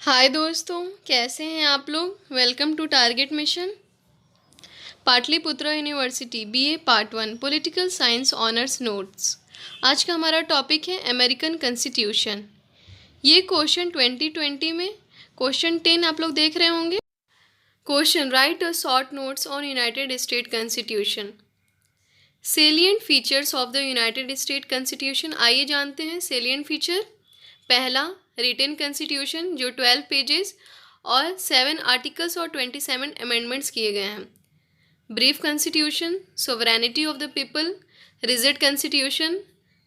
हाय दोस्तों, कैसे हैं आप लोग। Welcome to target mission Pataliputra university BA part 1 political science honours notes. आज का हमारा टॉपिक है अमेरिकन कॉन्स्टिट्यूशन। ये क्वेश्चन 2020 में क्वेश्चन 10 आप लोग देख रहे होंगे। Question, right a short notes on United state constitution. Salient features of the United state constitution. आइए जानते हैं सेलिएंट फीचर। पहला, रिटन कॉन्स्टिट्यूशन जो 12 पेजेस और 7 आर्टिकल्स और 27 अमेंडमेंट्स किए गए हैं। Brief constitution, sovereignty of the people, rigid constitution,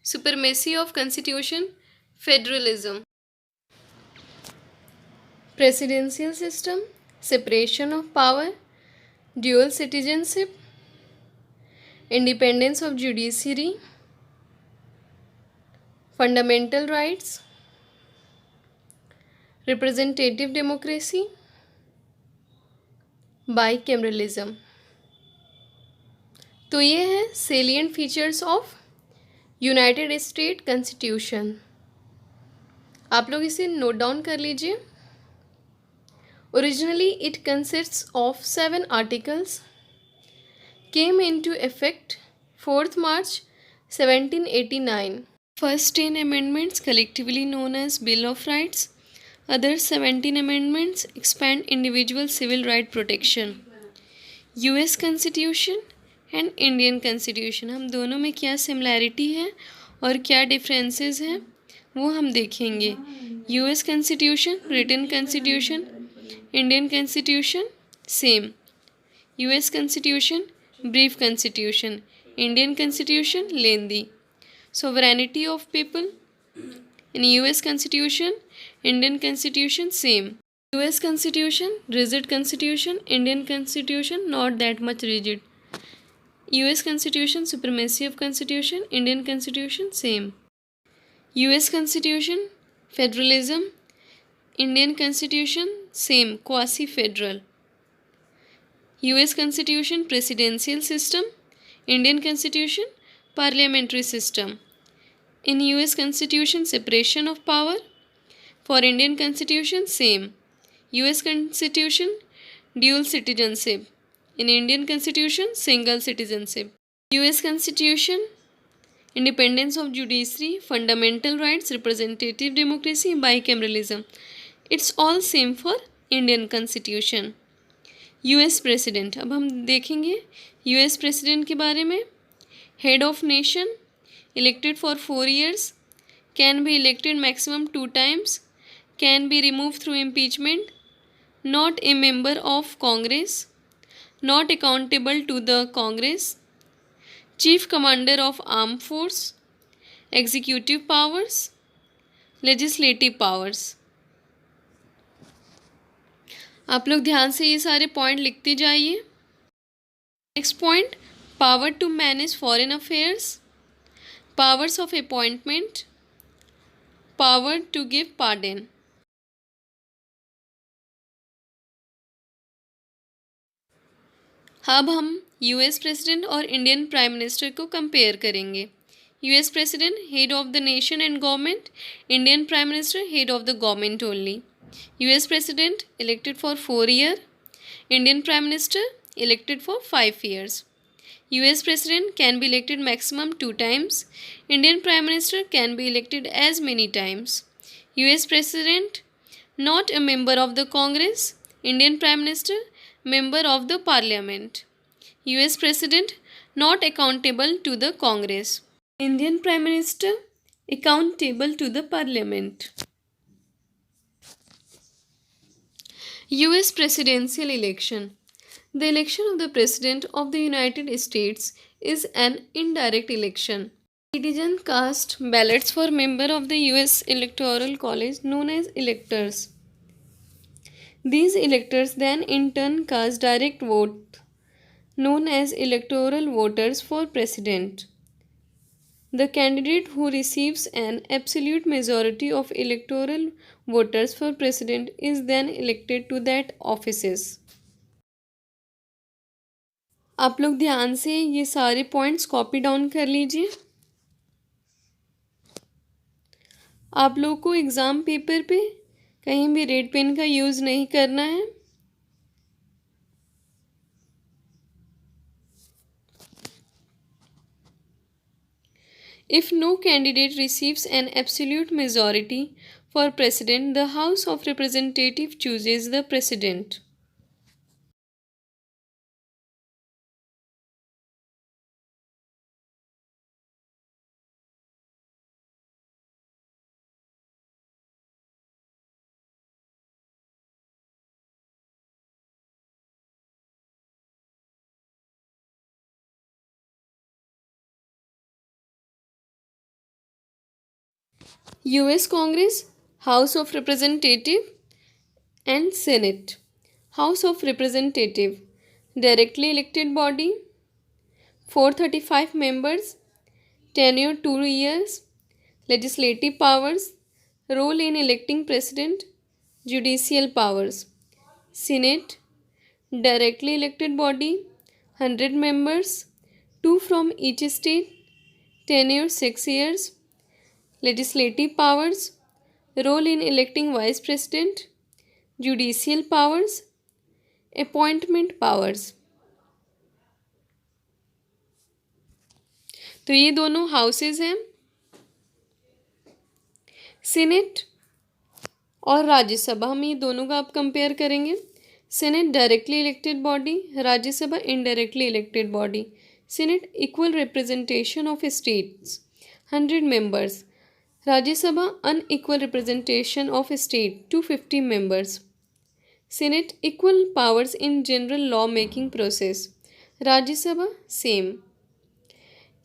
supremacy of constitution, federalism, presidential system, separation of power, dual citizenship, independence of judiciary, fundamental rights, representative democracy, bicameralism. तो ये है salient features of United state constitution. आप लोग इसे note down कर लीजिए। Originally it consists of 7 articles, came into effect 4th March 1789. First 10 amendments, collectively known as Bill of Rights. Other 17 amendments expand individual civil right protection. US Constitution and Indian Constitution, हम दोनों में क्या similarity है और क्या differences हैं वो हम देखेंगे। US Constitution, Written Constitution, Indian Constitution same. US Constitution, Brief Constitution, Indian Constitution lengthy. Sovereignty of people in US Constitution, Indian Constitution same. US Constitution rigid constitution, Indian Constitution not that much rigid. US Constitution supremacy of constitution, Indian Constitution same. US Constitution federalism, Indian Constitution same, quasi federal. US Constitution presidential system, Indian Constitution parliamentary system. In US Constitution separation of power, for Indian Constitution same. US Constitution dual citizenship, in Indian Constitution single citizenship. US Constitution independence of judiciary, fundamental rights, representative democracy, bicameralism. It's all same for Indian Constitution. US president, अब हम देखेंगे US president के बारे में। Head of nation, elected for 4 years, can be elected maximum 2 times, can be remove through impeachment, not a member of Congress, not accountable to the Congress, chief commander of arm force, executive powers, legislative powers. आप लोग ध्यान से ये सारे point लिखते जाइए। Next point, power to manage foreign affairs, powers of appointment, power to give pardon. अब हम यूएस प्रेसिडेंट और इंडियन प्राइम मिनिस्टर को कंपेयर करेंगे। US president head of the nation and government, Indian prime minister head of the government only. US President elected for 4 years, Indian Prime Minister elected for 5 years. US President can be elected maximum 2 times, Indian Prime Minister can be elected as many times. US President not a member of the Congress, Indian Prime Minister member of the Parliament. US President not accountable to the Congress, Indian Prime Minister accountable to the Parliament. US presidential election. The election of the President of the United States is an indirect election. Citizens cast ballots for member of the US Electoral College known as electors. These electors then in turn cast direct vote known as electoral voters for President. The candidate who receives an absolute majority of electoral voters for president is then elected to that offices. आप लोग ध्यान से ये सारे points copy down कर लीजिए। आप लोग को एग्ज़ाम पेपर पे कहीं भी रेड पेन का यूज़ नहीं करना है। If no candidate receives an absolute majority for president, the House of Representatives chooses the president. US Congress, House of Representative and Senate. House of Representative, directly elected body, 435 members, tenure 2 years, legislative powers, role in electing president, judicial powers. Senate, directly elected body, 100 members, 2 from each state, tenure 6 years, legislative powers, role in electing vice president, judicial powers, appointment powers. तो ये दोनों houses हैं, senate और राज्यसभा। हम ये दोनों का आप कंपेयर करेंगे। Senate directly elected body, Rajya Sabha indirectly elected body. Senate equal representation of states 100 members, Rajya Sabha unequal representation of state 250 members। Senate equal powers in general law making process, Rajya Sabha same.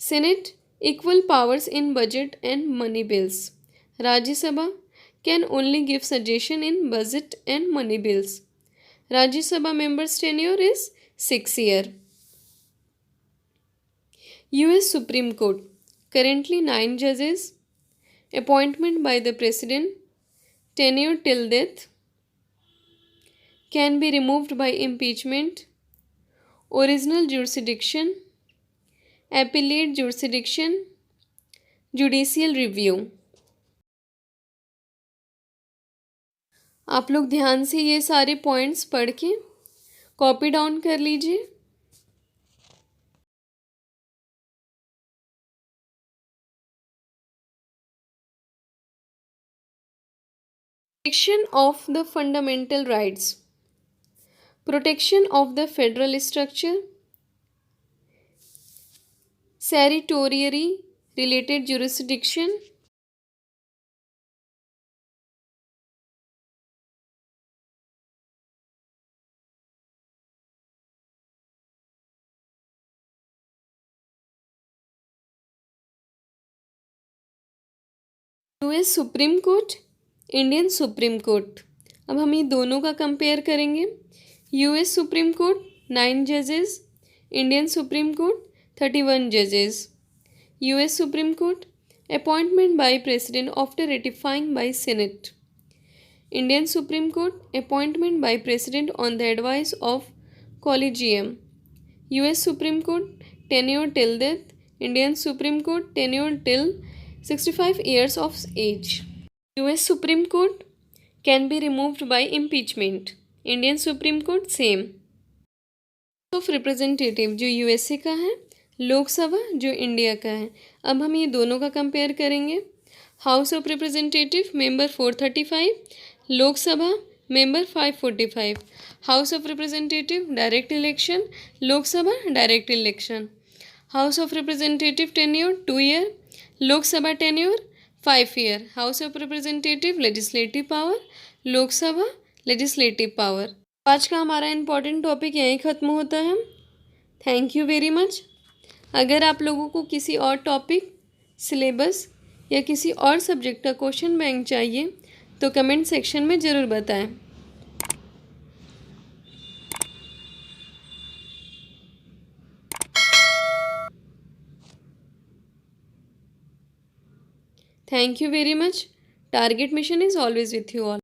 Senate equal powers in budget and money bills. Rajya Sabha can only give suggestion in budget and money bills. Rajya Sabha members' tenure is 6 years. US Supreme Court, currently 9 judges, appointment by the President, tenure till death, can be removed by impeachment, original jurisdiction, appellate jurisdiction, judicial review. आप लोग ध्यान से ये सारे points पढ़ के copy down कर लीजिए। Protection of the fundamental rights, protection of the federal structure, territorially related jurisdiction, US supreme court, Indian supreme court. अब हम ये दोनों का कंपेयर करेंगे। यूएस सुप्रीम कोर्ट 9 जजेस, Indian supreme court 31 judges. US Supreme Court, appointment by President after ratifying by Senate. Indian Supreme Court, appointment by President on the advice of Collegium. US Supreme Court, tenure till death. Indian Supreme Court, tenure till 65 years of age. US Supreme Court can be removed by impeachment. Indian Supreme Court same. House of Representative जो USA का है, लोकसभा जो India का है। अब हम ये दोनों का कंपेयर करेंगे। House of representative member 435, Lok Sabha member 545। House of representative direct election, Lok Sabha direct election. House of representative tenure 2 year, Lok Sabha tenure 5 year. House of representative legislative power, Lok Sabha legislative power. आज का हमारा इम्पोर्टेंट टॉपिक यहीं ख़त्म होता है। Thank you very much. अगर आप लोगों को किसी और टॉपिक, सिलेबस या किसी और सब्जेक्ट का क्वेश्चन बैंक चाहिए तो कमेंट सेक्शन में ज़रूर बताएं। Thank you very much. Target mission is always with you all.